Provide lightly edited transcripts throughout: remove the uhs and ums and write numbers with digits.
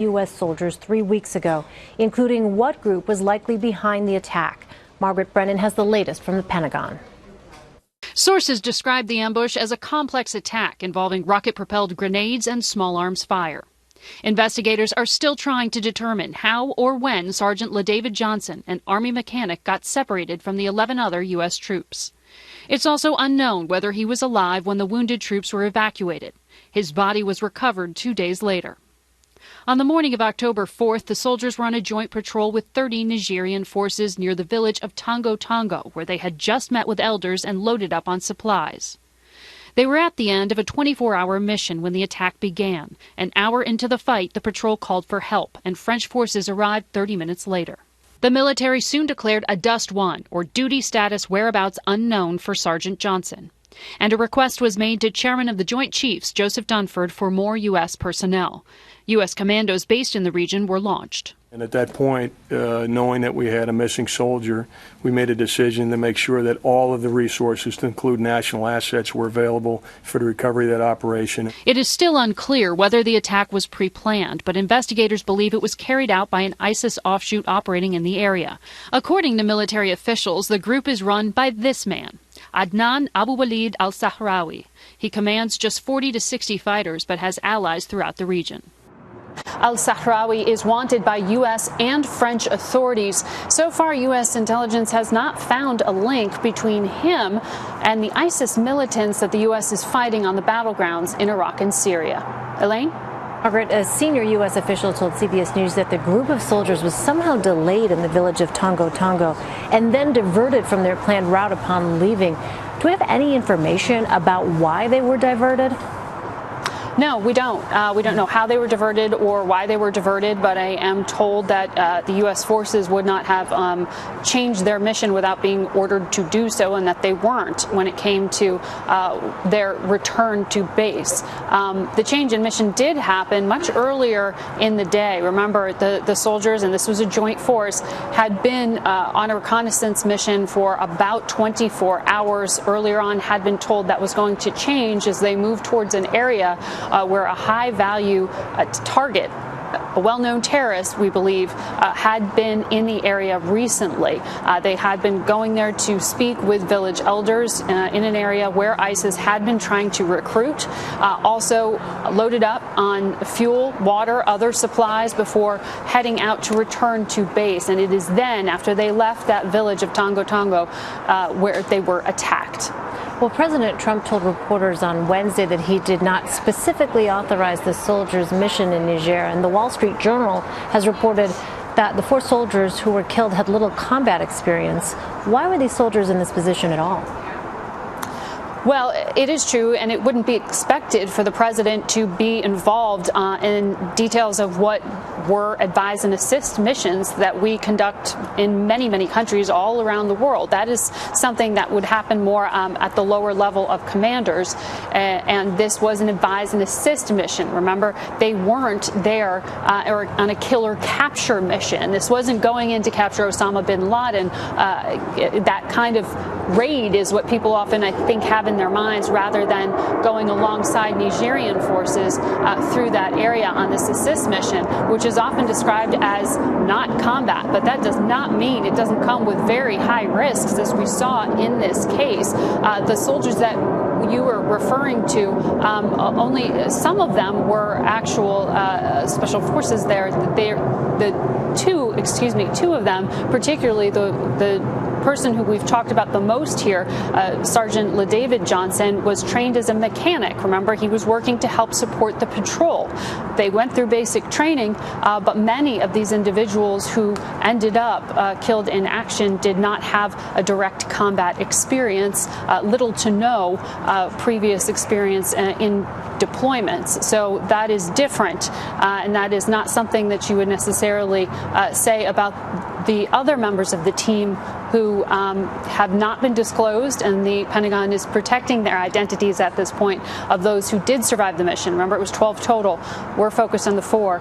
U.S. soldiers 3 weeks ago, including what group was likely behind the attack. Margaret Brennan has the latest from the Pentagon. Sources describe the ambush as a complex attack involving rocket-propelled grenades and small arms fire. Investigators are still trying to determine how or when Sergeant LaDavid Johnson, an Army mechanic, got separated from the 11 other U.S. troops. It's also unknown whether he was alive when the wounded troops were evacuated. His body was recovered 2 days later. On the morning of October 4th, the soldiers were on a joint patrol with 30 Nigerian forces near the village of Tongo Tongo, where they had just met with elders and loaded up on supplies. They were at the end of a 24-hour mission when the attack began. An hour into the fight, the patrol called for help, and French forces arrived 30 minutes later. The military soon declared a Dust 1, or duty status whereabouts unknown, for Sergeant Johnson. And a request was made to Chairman of the Joint Chiefs, Joseph Dunford, for more U.S. personnel. U.S. commandos based in the region were launched. And at that point, knowing that we had a missing soldier, we made a decision to make sure that all of the resources, to include national assets, were available for the recovery of that operation. It is still unclear whether the attack was pre-planned, but investigators believe it was carried out by an ISIS offshoot operating in the area. According to military officials, the group is run by this man, Adnan Abu Walid al-Sahrawi. He commands just 40 to 60 fighters, but has allies throughout the region. Al-Sahrawi is wanted by U.S. and French authorities. So far, U.S. intelligence has not found a link between him and the ISIS militants that the U.S. is fighting on the battlegrounds in Iraq and Syria. Elaine? Margaret, a senior U.S. official told CBS News that the group of soldiers was somehow delayed in the village of Tongo Tongo and then diverted from their planned route upon leaving. Do we have any information about why they were diverted? No, we don't. We don't know how they were diverted or why they were diverted, but I am told that the U.S. forces would not have changed their mission without being ordered to do so, and that they weren't when it came to their return to base. The change in mission did happen much earlier in the day. Remember, the soldiers, and this was a joint force, had been on a reconnaissance mission for about 24 hours earlier on, had been told that was going to change as they moved towards an area where a high-value target, a well-known terrorist, we believe, had been in the area recently. They had been going there to speak with village elders in an area where ISIS had been trying to recruit, also loaded up on fuel, water, other supplies before heading out to return to base. And it is then, after they left that village of Tongo Tongo, where they were attacked. Well, President Trump told reporters on Wednesday that he did not specifically authorize the soldiers' mission in Niger, and the Wall Street Journal has reported that the 4 soldiers who were killed had little combat experience. Why were these soldiers in this position at all? Well, it is true, and it wouldn't be expected for the president to be involved in details of what were advise and assist missions that we conduct in many, many countries all around the world. That is something that would happen more at the lower level of commanders, and this was an advise and assist mission. Remember, they weren't there or on a killer capture mission. This wasn't going in to capture Osama bin Laden. That kind of raid is what people often, I think, have in their minds, rather than going alongside Nigerian forces through that area on this assist mission, which is often described as not combat. But that does not mean it doesn't come with very high risks, as we saw in this case. The soldiers that you were referring to, only some of them were actual special forces there. Two of them, particularly the person who we've talked about the most here, Sergeant LaDavid Johnson, was trained as a mechanic. Remember, he was working to help support the patrol. They went through basic training, but many of these individuals who ended up killed in action did not have a direct combat experience, little to no previous experience in deployments. So that is different, and that is not something that you would necessarily say about the other members of the team who have not been disclosed, and the Pentagon is protecting their identities at this point, of those who did survive the mission. Remember, it was 12 total. We're focused on the 4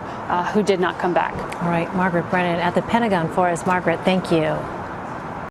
who did not come back. All right, Margaret Brennan at the Pentagon for us. Margaret, thank you.